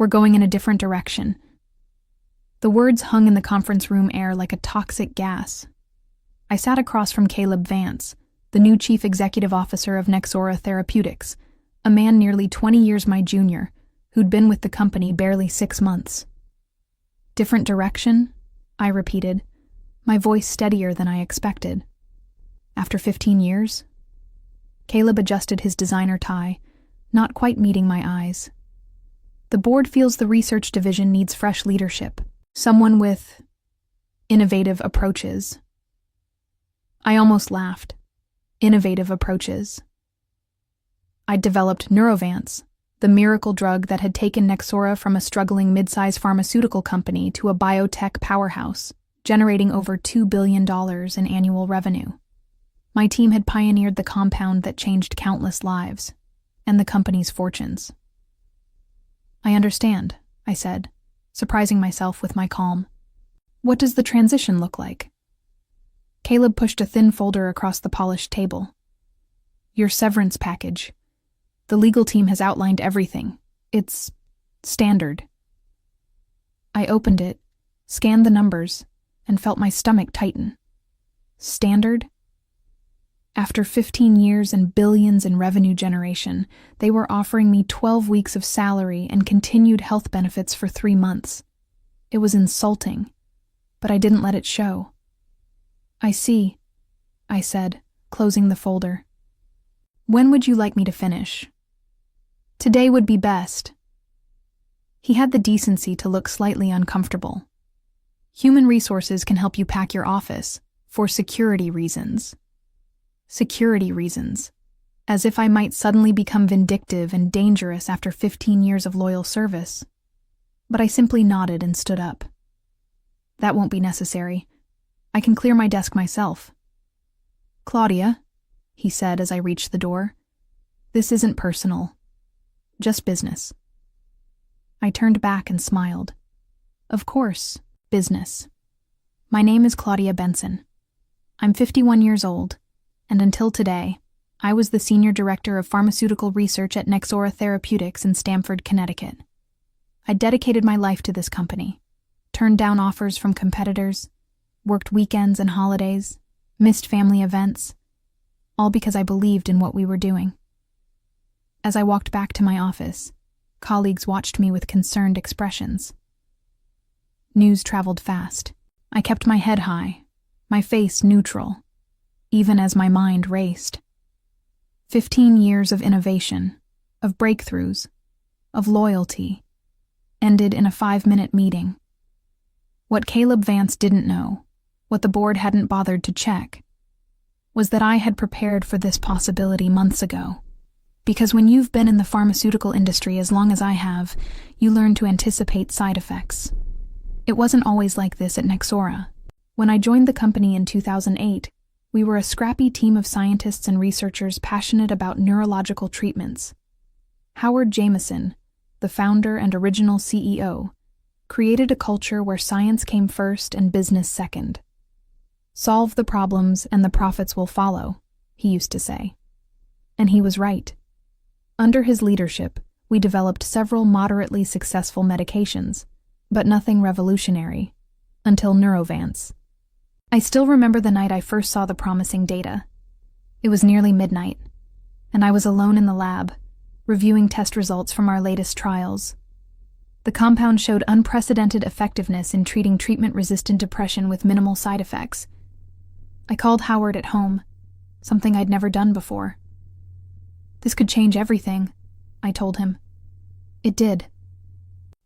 We're going in a different direction." The words hung in the conference room air like a toxic gas. I sat across from Caleb Vance, the new chief executive officer of Nexora Therapeutics, a man nearly 20 years my junior, who'd been with the company barely 6 months. "Different direction?" I repeated, my voice steadier than I expected. "After 15 years?" Caleb adjusted his designer tie, not quite meeting my eyes. "The board feels the research division needs fresh leadership, someone with innovative approaches." I almost laughed. Innovative approaches. I'd developed Neurovance, the miracle drug that had taken Nexora from a struggling mid-size pharmaceutical company to a biotech powerhouse, generating over $2 billion in annual revenue. My team had pioneered the compound that changed countless lives, and the company's fortunes. "I understand," I said, surprising myself with my calm. "What does the transition look like?" Caleb pushed a thin folder across the polished table. "Your severance package. The legal team has outlined everything. It's standard." I opened it, scanned the numbers, and felt my stomach tighten. Standard? After 15 years and billions in revenue generation, they were offering me 12 weeks of salary and continued health benefits for 3 months. It was insulting, but I didn't let it show. "I see," I said, closing the folder. "When would you like me to finish?" "Today would be best." He had the decency to look slightly uncomfortable. "Human resources can help you pack your office, for security reasons." Security reasons. As if I might suddenly become vindictive and dangerous after 15 years of loyal service. But I simply nodded and stood up. "That won't be necessary. I can clear my desk myself." "Claudia," he said as I reached the door, "this isn't personal. Just business." I turned back and smiled. "Of course, business. My name is Claudia Benson. I'm 51 years old, and until today, I was the Senior Director of Pharmaceutical Research at Nexora Therapeutics in Stamford, Connecticut. I dedicated my life to this company, turned down offers from competitors, worked weekends and holidays, missed family events, all because I believed in what we were doing." As I walked back to my office, colleagues watched me with concerned expressions. News traveled fast. I kept my head high, my face neutral, even as my mind raced. 15 years of innovation, of breakthroughs, of loyalty, ended in a 5-minute meeting. What Caleb Vance didn't know, what the board hadn't bothered to check, was that I had prepared for this possibility months ago. Because when you've been in the pharmaceutical industry as long as I have, you learn to anticipate side effects. It wasn't always like this at Nexora. When I joined the company in 2008, we were a scrappy team of scientists and researchers passionate about neurological treatments. Howard Jameson, the founder and original CEO, created a culture where science came first and business second. "Solve the problems and the profits will follow," he used to say. And he was right. Under his leadership, we developed several moderately successful medications, but nothing revolutionary, until Neurovance. I still remember the night I first saw the promising data. It was nearly midnight, and I was alone in the lab, reviewing test results from our latest trials. The compound showed unprecedented effectiveness in treating treatment-resistant depression with minimal side effects. I called Howard at home, something I'd never done before. "This could change everything," I told him. It did.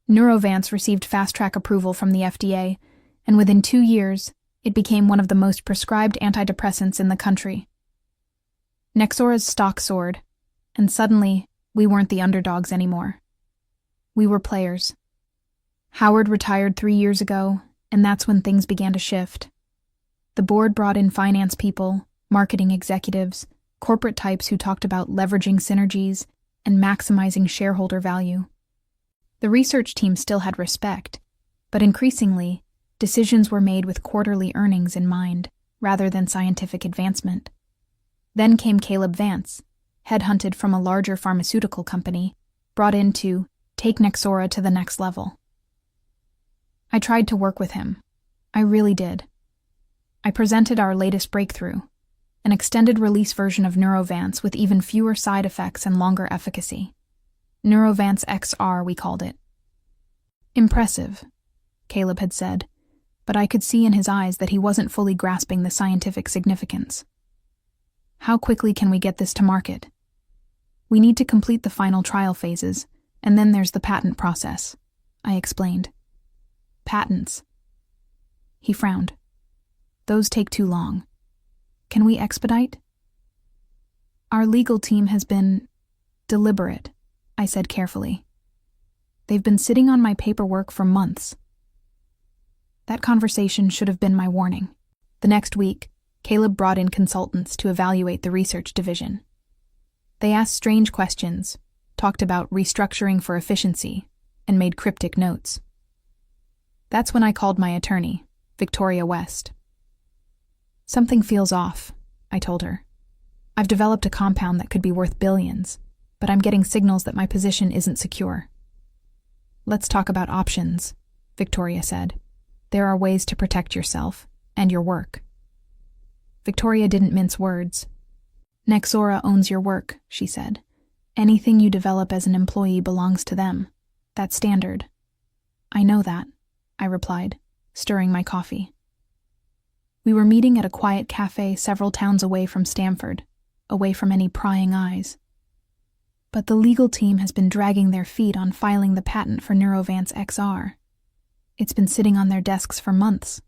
Neurovance received fast-track approval from the FDA, and within 2 years, it became one of the most prescribed antidepressants in the country. Nexora's stock soared, and suddenly, we weren't the underdogs anymore. We were players. Howard retired 3 years ago, and that's when things began to shift. The board brought in finance people, marketing executives, corporate types who talked about leveraging synergies and maximizing shareholder value. The research team still had respect, but increasingly, decisions were made with quarterly earnings in mind, rather than scientific advancement. Then came Caleb Vance, headhunted from a larger pharmaceutical company, brought in to take Nexora to the next level. I tried to work with him. I really did. I presented our latest breakthrough, an extended-release version of Neurovance with even fewer side effects and longer efficacy. Neurovance XR, we called it. Impressive, Caleb had said, but I could see in his eyes that he wasn't fully grasping the scientific significance. How quickly can we get this to market? We need to complete the final trial phases, and then there's the patent process, I explained. Patents. He frowned. Those take too long. Can we expedite? Our legal team has been deliberate, I said carefully. They've been sitting on my paperwork for months. That conversation should have been my warning. The next week, Caleb brought in consultants to evaluate the research division. They asked strange questions, talked about restructuring for efficiency, and made cryptic notes. That's when I called my attorney, Victoria West. Something feels off, I told her. I've developed a compound that could be worth billions, but I'm getting signals that my position isn't secure. Let's talk about options, Victoria said. There are ways to protect yourself and your work. Victoria didn't mince words. Nexora owns your work, she said. Anything you develop as an employee belongs to them. That's standard. I know that, I replied, stirring my coffee. We were meeting at a quiet cafe several towns away from Stamford, away from any prying eyes. But the legal team has been dragging their feet on filing the patent for Neurovance XR. It's been sitting on their desks for months.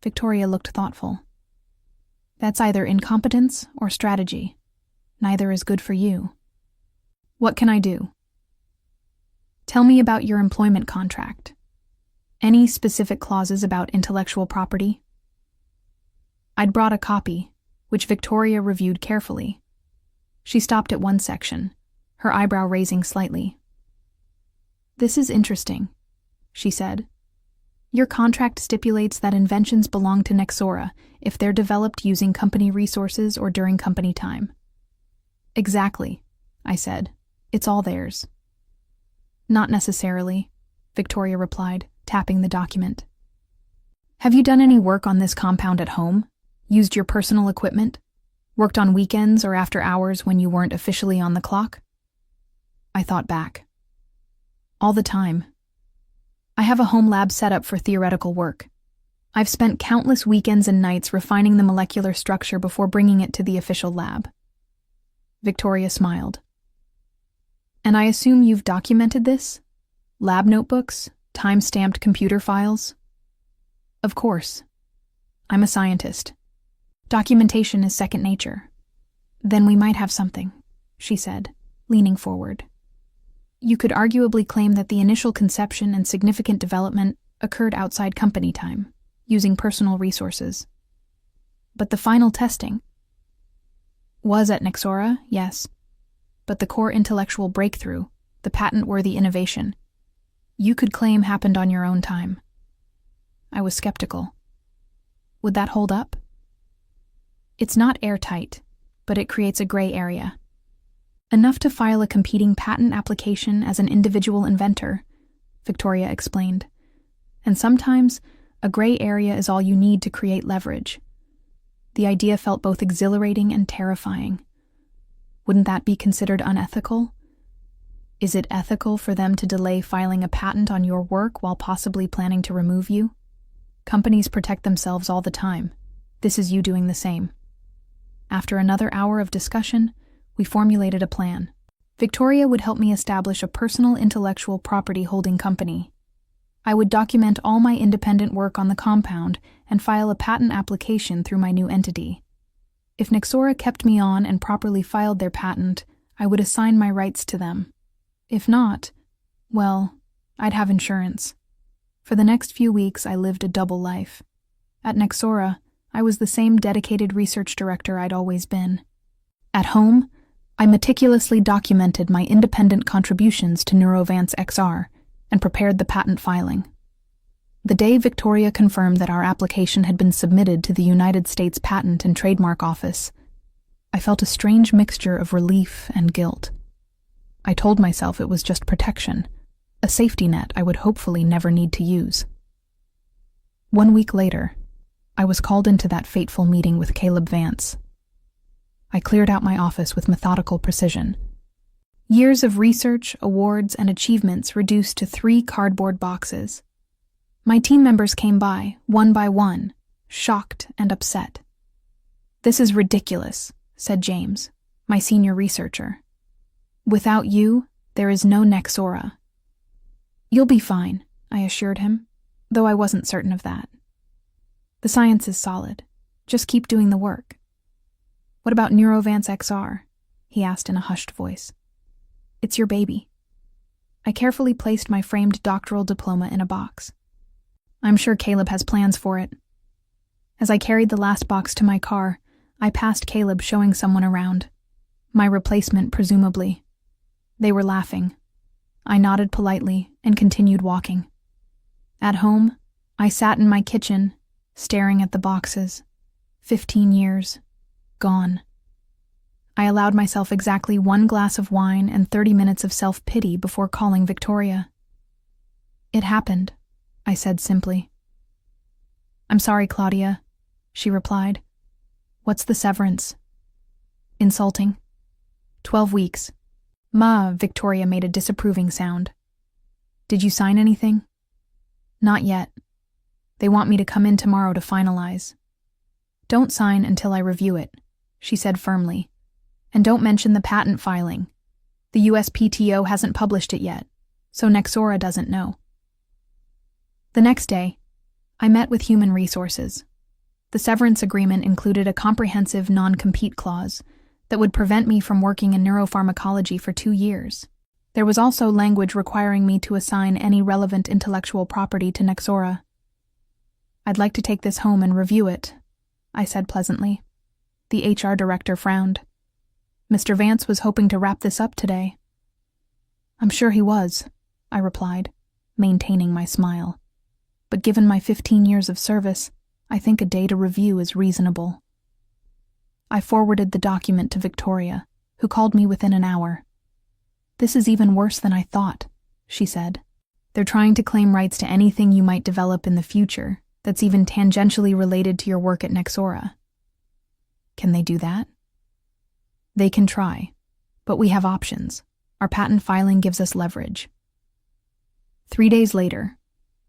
Victoria looked thoughtful. That's either incompetence or strategy. Neither is good for you. What can I do? Tell me about your employment contract. Any specific clauses about intellectual property? I'd brought a copy, which Victoria reviewed carefully. She stopped at one section, her eyebrow raising slightly. This is interesting, she said. Your contract stipulates that inventions belong to Nexora if they're developed using company resources or during company time. Exactly, I said. It's all theirs. Not necessarily, Victoria replied, tapping the document. Have you done any work on this compound at home? Used your personal equipment? Worked on weekends or after hours when you weren't officially on the clock? I thought back. All the time. I have a home lab set up for theoretical work. I've spent countless weekends and nights refining the molecular structure before bringing it to the official lab. Victoria smiled. And I assume you've documented this? Lab notebooks? Time-stamped computer files? Of course. I'm a scientist. Documentation is second nature. Then we might have something, she said, leaning forward. You could arguably claim that the initial conception and significant development occurred outside company time, using personal resources. But the final testing was at Nexora, yes. But the core intellectual breakthrough, the patent-worthy innovation, you could claim happened on your own time. I was skeptical. Would that hold up? It's not airtight, but it creates a gray area. Enough to file a competing patent application as an individual inventor, Victoria explained. And sometimes, a gray area is all you need to create leverage. The idea felt both exhilarating and terrifying. Wouldn't that be considered unethical? Is it ethical for them to delay filing a patent on your work while possibly planning to remove you? Companies protect themselves all the time. This is you doing the same. After another hour of discussion, we formulated a plan. Victoria would help me establish a personal intellectual property holding company. I would document all my independent work on the compound and file a patent application through my new entity. If Nexora kept me on and properly filed their patent, I would assign my rights to them. If not, well, I'd have insurance. For the next few weeks, I lived a double life. At Nexora, I was the same dedicated research director I'd always been. At home, I meticulously documented my independent contributions to Neurovance XR and prepared the patent filing. The day Victoria confirmed that our application had been submitted to the United States Patent and Trademark Office, I felt a strange mixture of relief and guilt. I told myself it was just protection, a safety net I would hopefully never need to use. 1 week later, I was called into that fateful meeting with Caleb Vance. I cleared out my office with methodical precision. Years of research, awards, and achievements reduced to 3 cardboard boxes. My team members came by, one by one, shocked and upset. "This is ridiculous," said James, my senior researcher. "Without you, there is no Nexora." "You'll be fine," I assured him, though I wasn't certain of that. "The science is solid. Just keep doing the work." "What about Neurovance XR?" he asked in a hushed voice. "It's your baby." I carefully placed my framed doctoral diploma in a box. "I'm sure Caleb has plans for it." As I carried the last box to my car, I passed Caleb showing someone around. My replacement, presumably. They were laughing. I nodded politely and continued walking. At home, I sat in my kitchen, staring at the boxes. 15 years. Gone. I allowed myself exactly 1 glass of wine and 30 minutes of self-pity before calling Victoria. "It happened," I said simply. "I'm sorry, Claudia," she replied. "What's the severance?" "Insulting." 12 weeks. "Ma," Victoria made a disapproving sound. "Did you sign anything?" "Not yet. They want me to come in tomorrow to finalize." "Don't sign until I review it," she said firmly. "And don't mention the patent filing. The USPTO hasn't published it yet, so Nexora doesn't know." The next day, I met with Human Resources. The severance agreement included a comprehensive non-compete clause that would prevent me from working in neuropharmacology for 2 years. There was also language requiring me to assign any relevant intellectual property to Nexora. "I'd like to take this home and review it," I said pleasantly. The HR director frowned. "Mr. Vance was hoping to wrap this up today." "I'm sure he was," I replied, maintaining my smile. "But given my 15 years of service, I think a day to review is reasonable." I forwarded the document to Victoria, who called me within an hour. "This is even worse than I thought," she said. "They're trying to claim rights to anything you might develop in the future that's even tangentially related to your work at Nexora." "Can they do that?" "They can try, but we have options. Our patent filing gives us leverage." 3 days later,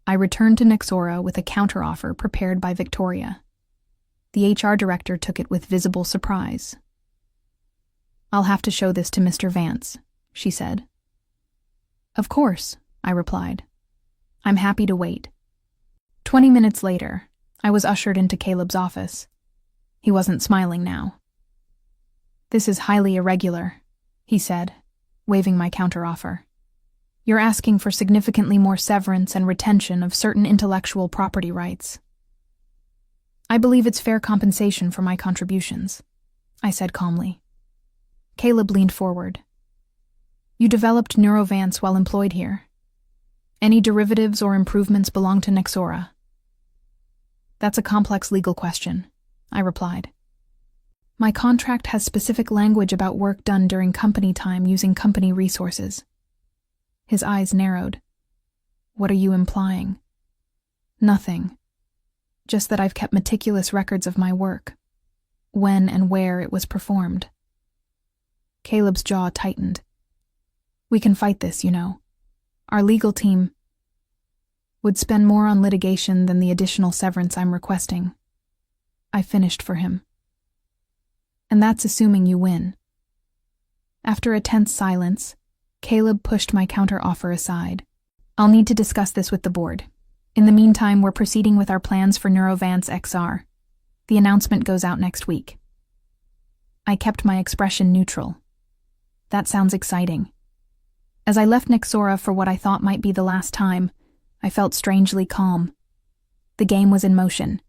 I returned to Nexora with a counteroffer prepared by Victoria. The HR director took it with visible surprise. "I'll have to show this to Mr. Vance," she said. "Of course," I replied. "I'm happy to wait." 20 minutes later, I was ushered into Caleb's office. He wasn't smiling now. "This is highly irregular," he said, waving my counteroffer. "You're asking for significantly more severance and retention of certain intellectual property rights." "I believe it's fair compensation for my contributions," I said calmly. Caleb leaned forward. "You developed Neurovance while employed here. Any derivatives or improvements belong to Nexora?" "That's a complex legal question," I replied. "My contract has specific language about work done during company time using company resources." His eyes narrowed. "What are you implying?" "Nothing. Just that I've kept meticulous records of my work, when and where it was performed." Caleb's jaw tightened. "We can fight this, you know. Our legal team would spend more on litigation than the additional severance I'm requesting." I finished for him. "And that's assuming you win." After a tense silence, Caleb pushed my counter-offer aside. "I'll need to discuss this with the board. In the meantime, we're proceeding with our plans for Neurovance XR. The announcement goes out next week." I kept my expression neutral. "That sounds exciting." As I left Nexora for what I thought might be the last time, I felt strangely calm. The game was in motion.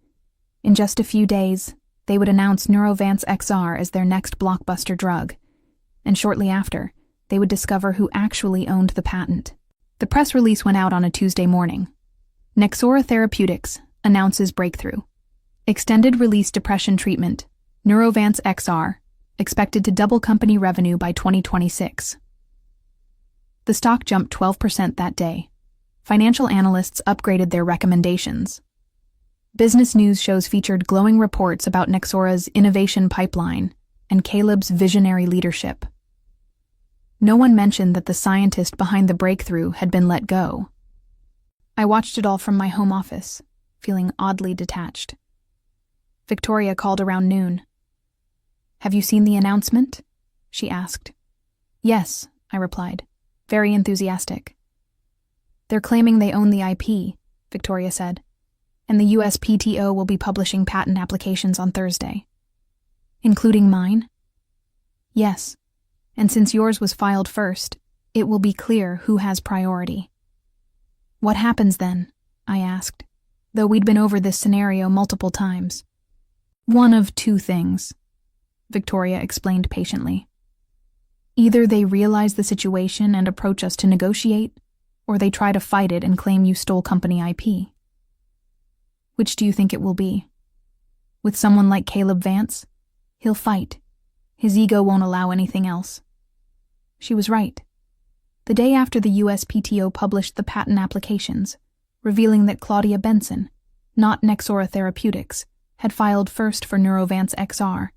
In just a few days, they would announce Neurovance XR as their next blockbuster drug, and shortly after, they would discover who actually owned the patent. The press release went out on a Tuesday morning. Nexora Therapeutics announces breakthrough. Extended release depression treatment, Neurovance XR, expected to double company revenue by 2026. The stock jumped 12% that day. Financial analysts upgraded their recommendations. Business News shows featured glowing reports about Nexora's innovation pipeline and Caleb's visionary leadership. No one mentioned that the scientist behind the breakthrough had been let go. I watched it all from my home office, feeling oddly detached. Victoria called around noon. "Have you seen the announcement?" she asked. "Yes," I replied, very enthusiastic. "They're claiming they own the IP," Victoria said, "and the USPTO will be publishing patent applications on Thursday." "Including mine?" "Yes, and since yours was filed first, it will be clear who has priority." "What happens then?" I asked, though we'd been over this scenario multiple times. "One of two things," Victoria explained patiently. "Either they realize the situation and approach us to negotiate, or they try to fight it and claim you stole company IP. Which do you think it will be? With someone like Caleb Vance, he'll fight. His ego won't allow anything else." She was right. The day after the USPTO published the patent applications, revealing that Claudia Benson, not Nexora Therapeutics, had filed first for Neurovance XR,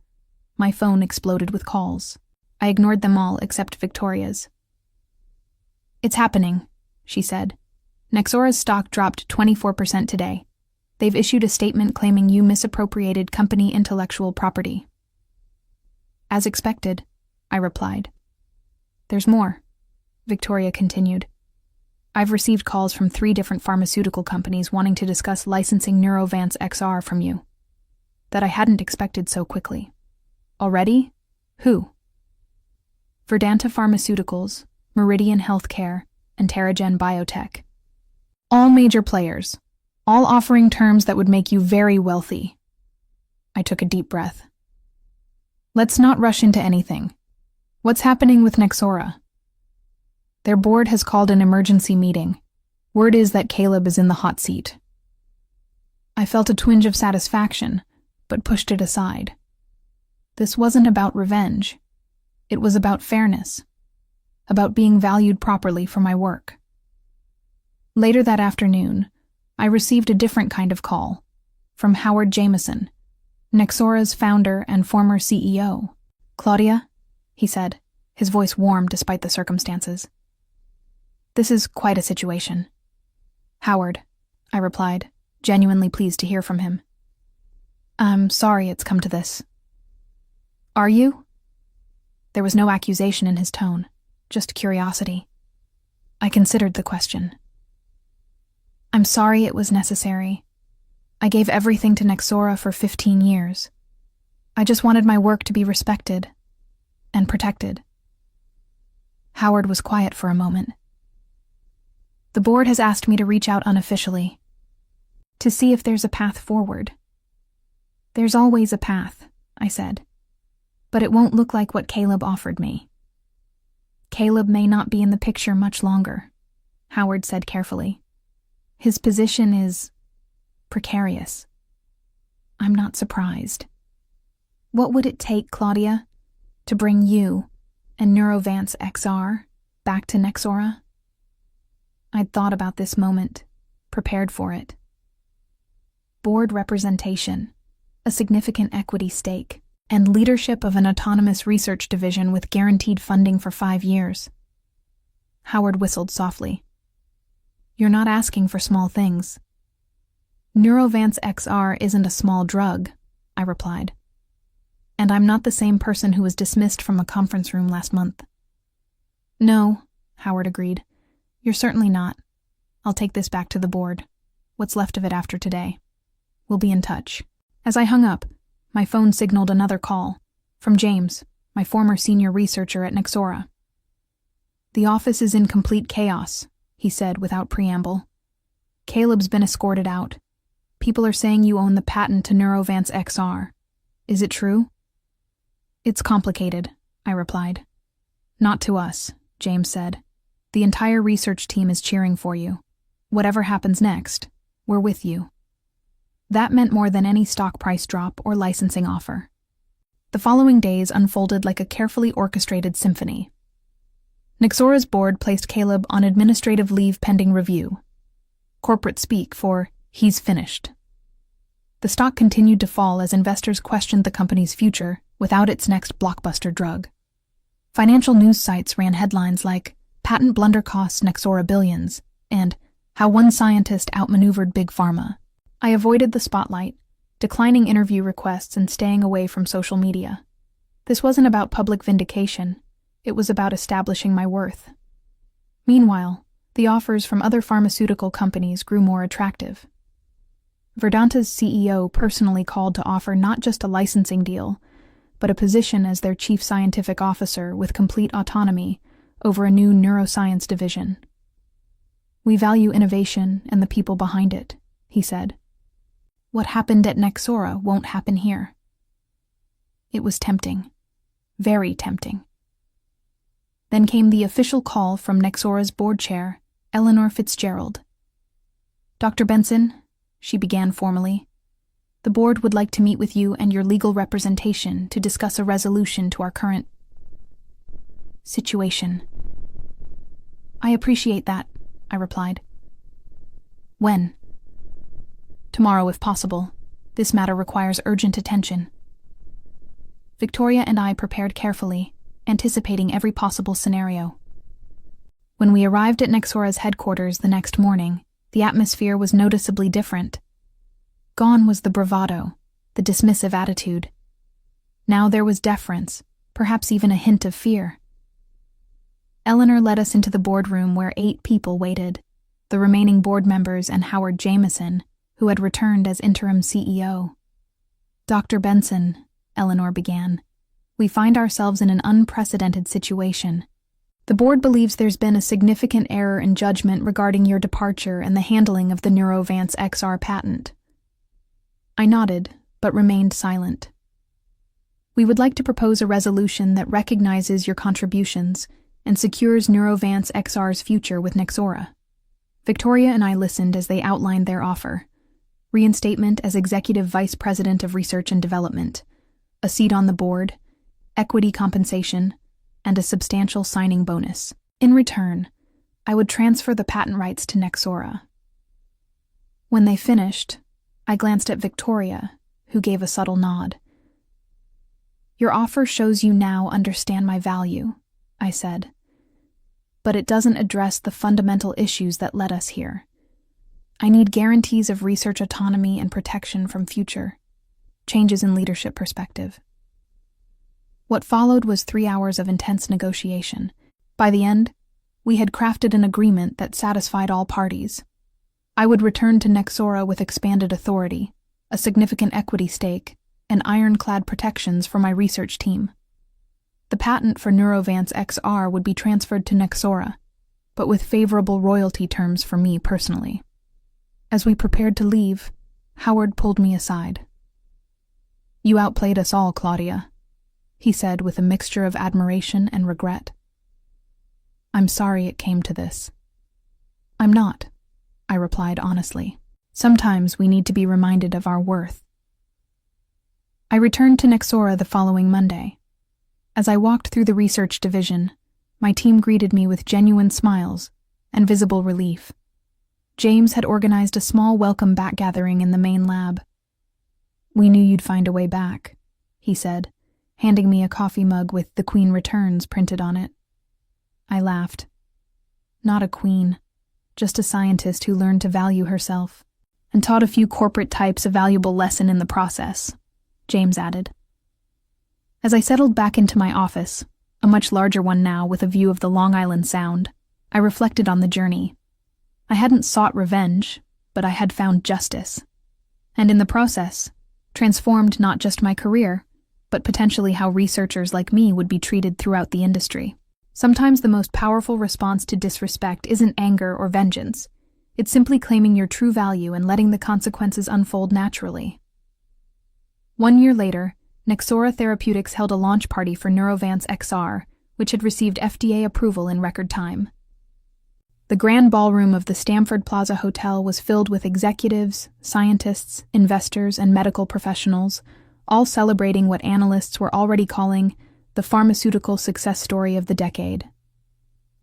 my phone exploded with calls. I ignored them all except Victoria's. "It's happening," she said. "Nexora's stock dropped 24% today. They've issued a statement claiming you misappropriated company intellectual property." "As expected," I replied. "There's more," Victoria continued. "I've received calls from 3 different pharmaceutical companies wanting to discuss licensing Neurovance XR from you. That I hadn't expected so quickly." "Already? Who?" "Verdanta Pharmaceuticals, Meridian Healthcare, and Terragen Biotech. All major players, all offering terms that would make you very wealthy." I took a deep breath. "Let's not rush into anything. What's happening with Nexora?" "Their board has called an emergency meeting. Word is that Caleb is in the hot seat." I felt a twinge of satisfaction, but pushed it aside. This wasn't about revenge. It was about fairness, about being valued properly for my work. Later that afternoon, I received a different kind of call, from Howard Jameson, Nexora's founder and former CEO. "Claudia," he said, his voice warm despite the circumstances. "This is quite a situation." "Howard," I replied, genuinely pleased to hear from him. "I'm sorry it's come to this." "Are you?" There was no accusation in his tone, just curiosity. I considered the question. "I'm sorry it was necessary. I gave everything to Nexora for 15 years. I just wanted my work to be respected and protected." Howard was quiet for a moment. "The board has asked me to reach out unofficially, to see if there's a path forward." "There's always a path," I said, "but it won't look like what Caleb offered me." "Caleb may not be in the picture much longer," Howard said carefully. "His position is precarious." I'm not surprised. "What would it take, Claudia, to bring you and Neurovance XR back to Nexora?" I'd thought about this moment, prepared for it. Board representation, a significant equity stake, and leadership of an autonomous research division with guaranteed funding for 5 years. Howard whistled softly. "You're not asking for small things." "Neurovance XR isn't a small drug," I replied. "And I'm not the same person who was dismissed from a conference room last month." "No," Howard agreed. "You're certainly not. I'll take this back to the board. What's left of it after today. We'll be in touch." As I hung up, my phone signaled another call, from James, my former senior researcher at Nexora. "The office is in complete chaos," he said without preamble. "Caleb's been escorted out. People are saying you own the patent to Neurovance XR. Is it true?" "It's complicated," I replied. "Not to us," James said. "The entire research team is cheering for you. Whatever happens next, we're with you." That meant more than any stock price drop or licensing offer. The following days unfolded like a carefully orchestrated symphony. Nexora's board placed Caleb on administrative leave pending review. Corporate speak for, "he's finished." The stock continued to fall as investors questioned the company's future without its next blockbuster drug. Financial news sites ran headlines like, "Patent blunder costs Nexora billions," and "How one scientist outmaneuvered Big Pharma." I avoided the spotlight, declining interview requests and staying away from social media. This wasn't about public vindication. It was about establishing my worth. Meanwhile, the offers from other pharmaceutical companies grew more attractive. Verdanta's CEO personally called to offer not just a licensing deal, but a position as their chief scientific officer with complete autonomy over a new neuroscience division. "We value innovation and the people behind it," he said. "What happened at Nexora won't happen here." It was tempting. Very tempting. Then came the official call from Nexora's board chair, Eleanor Fitzgerald. "Dr. Benson," she began formally, "the board would like to meet with you and your legal representation to discuss a resolution to our current situation." "I appreciate that," I replied. "When?" "Tomorrow, if possible. This matter requires urgent attention." Victoria and I prepared carefully, anticipating every possible scenario. When we arrived at Nexora's headquarters the next morning, the atmosphere was noticeably different. Gone was the bravado, the dismissive attitude. Now there was deference, perhaps even a hint of fear. Eleanor led us into the boardroom where 8 people waited, the remaining board members and Howard Jameson, who had returned as interim CEO. "Dr. Benson," Eleanor began, "we find ourselves in an unprecedented situation. The board believes there's been a significant error in judgment regarding your departure and the handling of the Neurovance XR patent." I nodded, but remained silent. "We would like to propose a resolution that recognizes your contributions and secures Neurovance XR's future with Nexora." Victoria and I listened as they outlined their offer: reinstatement as Executive Vice President of Research and Development, a seat on the board, equity compensation, and a substantial signing bonus. In return, I would transfer the patent rights to Nexora. When they finished, I glanced at Victoria, who gave a subtle nod. "Your offer shows you now understand my value," I said. "But it doesn't address the fundamental issues that led us here. I need guarantees of research autonomy and protection from future changes in leadership perspective." What followed was 3 hours of intense negotiation. By the end, we had crafted an agreement that satisfied all parties. I would return to Nexora with expanded authority, a significant equity stake, and ironclad protections for my research team. The patent for Neurovance XR would be transferred to Nexora, but with favorable royalty terms for me personally. As we prepared to leave, Howard pulled me aside. "You outplayed us all, Claudia," he said with a mixture of admiration and regret. "I'm sorry it came to this." "I'm not," I replied honestly. "Sometimes we need to be reminded of our worth." I returned to Nexora the following Monday. As I walked through the research division, my team greeted me with genuine smiles and visible relief. James had organized a small welcome back gathering in the main lab. "We knew you'd find a way back," he said, handing me a coffee mug with "The Queen Returns" printed on it. I laughed. "Not a queen, just a scientist who learned to value herself, and taught a few corporate types a valuable lesson in the process," James added. As I settled back into my office, a much larger one now with a view of the Long Island Sound, I reflected on the journey. I hadn't sought revenge, but I had found justice. And in the process, transformed not just my career, but potentially how researchers like me would be treated throughout the industry. Sometimes the most powerful response to disrespect isn't anger or vengeance. It's simply claiming your true value and letting the consequences unfold naturally. 1 year later, Nexora Therapeutics held a launch party for Neurovance XR, which had received FDA approval in record time. The grand ballroom of the Stamford Plaza Hotel was filled with executives, scientists, investors, and medical professionals, all celebrating what analysts were already calling the pharmaceutical success story of the decade.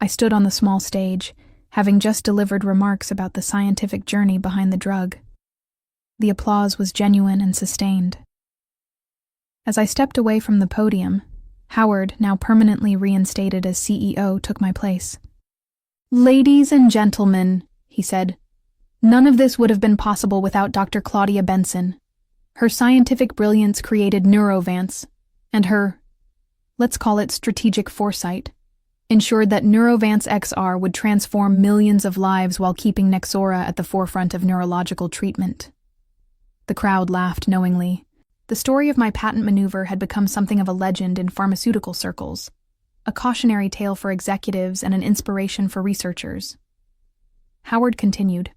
I stood on the small stage, having just delivered remarks about the scientific journey behind the drug. The applause was genuine and sustained. As I stepped away from the podium, Howard, now permanently reinstated as CEO, took my place. "Ladies and gentlemen," he said, "none of this would have been possible without Dr. Claudia Benson. Her scientific brilliance created Neurovance, and her, let's call it strategic foresight, ensured that Neurovance XR would transform millions of lives while keeping Nexora at the forefront of neurological treatment." The crowd laughed knowingly. The story of my patent maneuver had become something of a legend in pharmaceutical circles, a cautionary tale for executives and an inspiration for researchers. Howard continued,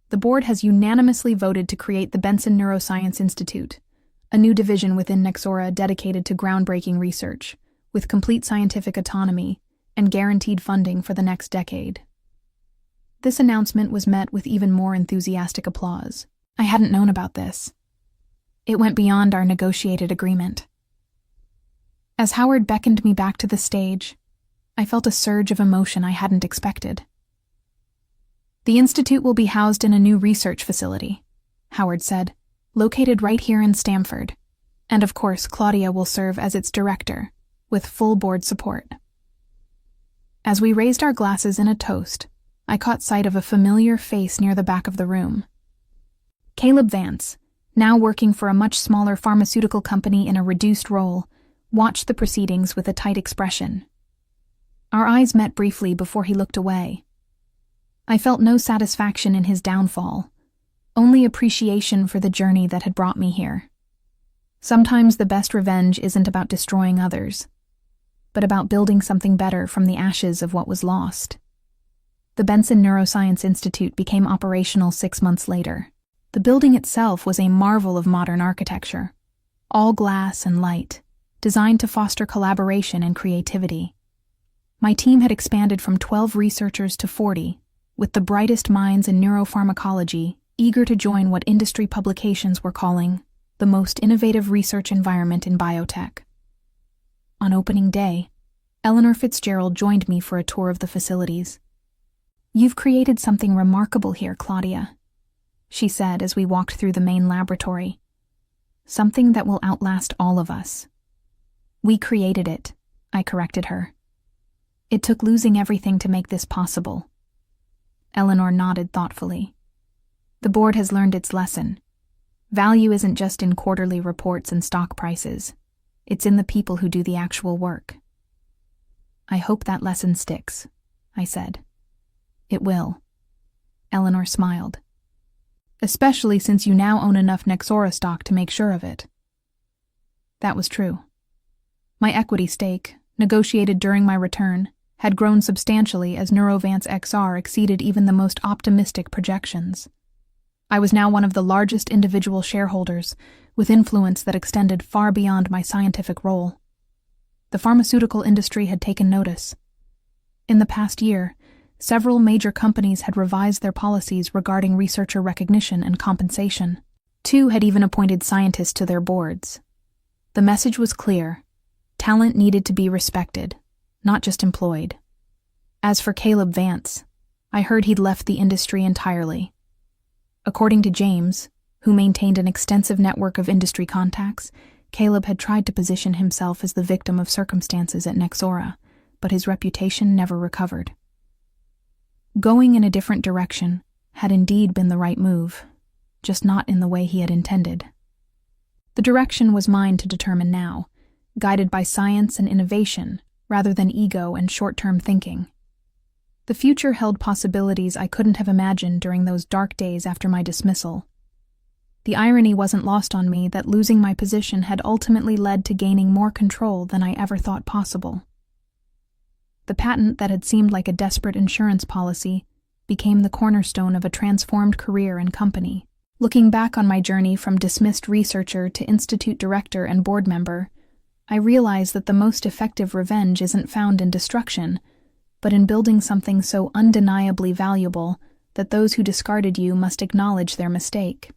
"The board has unanimously voted to create the Benson Neuroscience Institute, a new division within Nexora dedicated to groundbreaking research, with complete scientific autonomy and guaranteed funding for the next decade." This announcement was met with even more enthusiastic applause. I hadn't known about this. It went beyond our negotiated agreement. As Howard beckoned me back to the stage, I felt a surge of emotion I hadn't expected. "The Institute will be housed in a new research facility," Howard said, "located right here in Stamford. And of course, Claudia will serve as its director, with full board support." As we raised our glasses in a toast, I caught sight of a familiar face near the back of the room. Caleb Vance, now working for a much smaller pharmaceutical company in a reduced role, watched the proceedings with a tight expression. Our eyes met briefly before he looked away. I felt no satisfaction in his downfall, only appreciation for the journey that had brought me here. Sometimes the best revenge isn't about destroying others, but about building something better from the ashes of what was lost. The Benson Neuroscience Institute became operational 6 months later. The building itself was a marvel of modern architecture, all glass and light, designed to foster collaboration and creativity. My team had expanded from 12 researchers to 40, with the brightest minds in neuropharmacology eager to join what industry publications were calling the most innovative research environment in biotech. On opening day, Eleanor Fitzgerald joined me for a tour of the facilities. "You've created something remarkable here, Claudia," she said as we walked through the main laboratory. "Something that will outlast all of us." "We created it," I corrected her. "It took losing everything to make this possible." Eleanor nodded thoughtfully. "The board has learned its lesson. Value isn't just in quarterly reports and stock prices. It's in the people who do the actual work." "I hope that lesson sticks," I said. "It will." Eleanor smiled. "Especially since you now own enough Nexora stock to make sure of it." That was true. My equity stake, negotiated during my return, had grown substantially as Neurovance XR exceeded even the most optimistic projections. I was now one of the largest individual shareholders, with influence that extended far beyond my scientific role. The pharmaceutical industry had taken notice. In the past year, several major companies had revised their policies regarding researcher recognition and compensation. 2 had even appointed scientists to their boards. The message was clear. Talent needed to be respected, not just employed. As for Caleb Vance, I heard he'd left the industry entirely. According to James, who maintained an extensive network of industry contacts, Caleb had tried to position himself as the victim of circumstances at Nexora, but his reputation never recovered. Going in a different direction had indeed been the right move, just not in the way he had intended. The direction was mine to determine now, guided by science and innovation rather than ego and short-term thinking. The future held possibilities I couldn't have imagined during those dark days after my dismissal. The irony wasn't lost on me that losing my position had ultimately led to gaining more control than I ever thought possible. The patent that had seemed like a desperate insurance policy became the cornerstone of a transformed career and company. Looking back on my journey from dismissed researcher to institute director and board member, I realized that the most effective revenge isn't found in destruction, but in building something so undeniably valuable that those who discarded you must acknowledge their mistake.